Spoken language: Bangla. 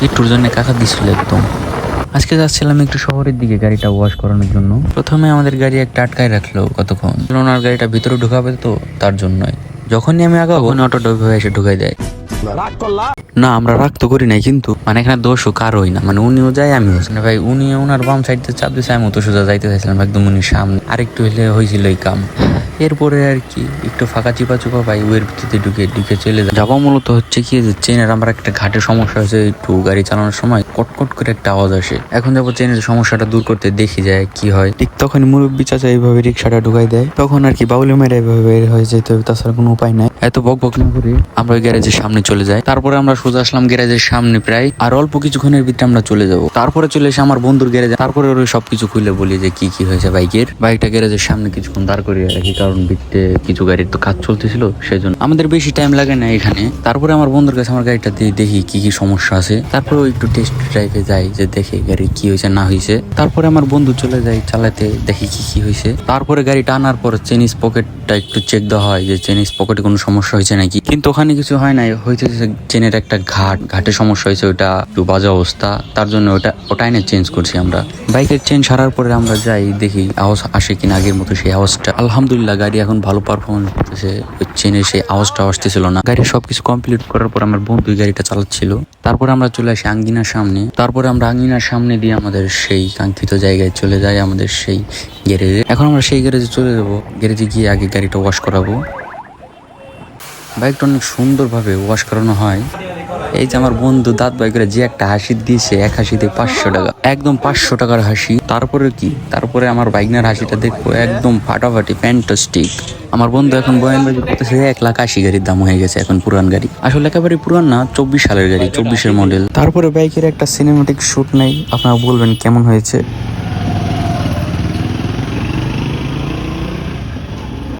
একটুর জন্য কাকা দিছিল একদম। আজকে যাচ্ছিলাম একটু শহরের দিকে গাড়িটা ওয়াশ করানোর জন্য। প্রথমে আমাদের গাড়ি একটা আটকায় রাখলো কতক্ষণ, ওনার গাড়িটা ভিতরে ঢুকাবে তো তার জন্যই। যখনই আমি আগাবো অটোটা এসে ঢুকাই দেয়। না আমরা রাগ তো করি নাই, কিন্তু মানে এখানে দোষও কারোই না, মানে উনিও যায় আমিও যাই। ভাই উনি ওনার বাম সাইডে চাপ দিয়েছে, আমি তো সোজা যাইতে চাইছিলাম একদম উনির সামনে, আরেকটু হলে হয়েছিল এই কাম। এরপরে আর কি একটু ফাঁকা চিপা চুপা পাই, ওয়ের ভিতরে ঢুকে চলে যাবো। মূলত হচ্ছে কি যে চেনের আমার একটা ঘাটের সমস্যা হয়েছে, একটু গাড়ি চালানোর সময় কটকট করে একটা আওয়াজ আসে। এখন যাবো চেনের সমস্যাটা দূর করতে, দেখি যায় কি হয়। ঠিক তখন মুরব্বী চাচা এইভাবে রিক্সাটা ঢুকাই দেয়, তখন আর কি বাউলি মেরে এইভাবে বের হয়ে যেতে হবে, তাছাড়া কোনো উপায় নাই। এত বক বক না করে আমরা ওই গ্যারেজের সামনে চলে যাই। তারপরে আমরা সোজা আসলাম গ্যারেজের সামনে, প্রায় আর অল্প কিছুক্ষণের ভিতরে আমরা চলে যাব। তারপরে চলে এসে আমার বন্ধুর গ্যারেজে, তারপরে ওর সবকিছু খুলে বলি যে কি হয়েছে বাইকটা গ্যারেজের সামনে কিছুক্ষণ দাঁড় করিয়ে রাখি, কারণ ভিতরে কিছু গাড়ির তো কাজ চলতেছিল, সেই জন্য আমাদের বেশি টাইম লাগে না এখানে। তারপরে আমার বন্ধুর কাছে আমার গাড়িটা দিয়ে দেখি কি সমস্যা আছে, তারপরে একটু টেস্ট ড্রাইভে যাই যে দেখে গাড়ির কি হয়েছে না হয়েছে। তারপরে আমার বন্ধু চলে যায় চালাতে, দেখি কি হয়েছে। তারপরে গাড়িটা আনার পর চেনিস পকেটটা একটু চেক দেওয়া হয় যে চেনিস পকেটে কোনো সমস্যা হয়েছে নাকি, কিন্তু ওখানে কিছু হয় নাই। হয়েছে চেনের একটা ঘাটে সমস্যা হয়েছে, ওটা একটু বাজে অবস্থা, তার জন্য ওটা এনে চেঞ্জ করছি আমরা। বাইকের চেন সারার পরে আমরা যাই দেখি আওয়াজ আসে কিনা আগের মতো সেই আওয়াজটা। আলহামদুলিল্লাহ গাড়ি এখন ভালো পারফরমেন্স করতেছে, ওই চেনের সেই আওয়াজটা আসতেছিল না। গাড়ির সবকিছু কমপ্লিট করার পর আমার বন্ধু গাড়িটা চালাচ্ছিল। তারপরে আমরা চলে আসি আঙ্গিনার সামনে। তারপরে আমরা আঙ্গিনার সামনে দিয়ে আমাদের সেই কাঙ্ক্ষিত জায়গায় চলে যাই, আমাদের সেই গ্যারেজে। এখন আমরা সেই গ্যারেজে চলে যাবো। গ্যারেজে গিয়ে আগে গাড়িটা ওয়াশ করাবো। বাইকটা অনেক সুন্দরভাবে ওয়াশ করানো হয়। এই যে আমার বন্ধু দাঁত বাই করে যে একটা হাসি দিয়েছে, এক হাসিতে 500 টাকা, একদম 500 টাকার হাসি। তারপরে আমার বাইকনার হাসিটা দেখবো একদম ফাটাফাটি ফ্যান্টাস্টিক। আমার বন্ধু এখন বয়ানবাজি করতেছে 1,80,000 গাড়ির দাম হয়ে গেছে এখন, পুরান গাড়ি। আসলে একেবারে পুরান না, 24 সালের গাড়ি, 24-এর মডেল। তারপরে বাইকের একটা সিনেমাটিক শুট নেই, আপনারা বলবেন কেমন হয়েছে।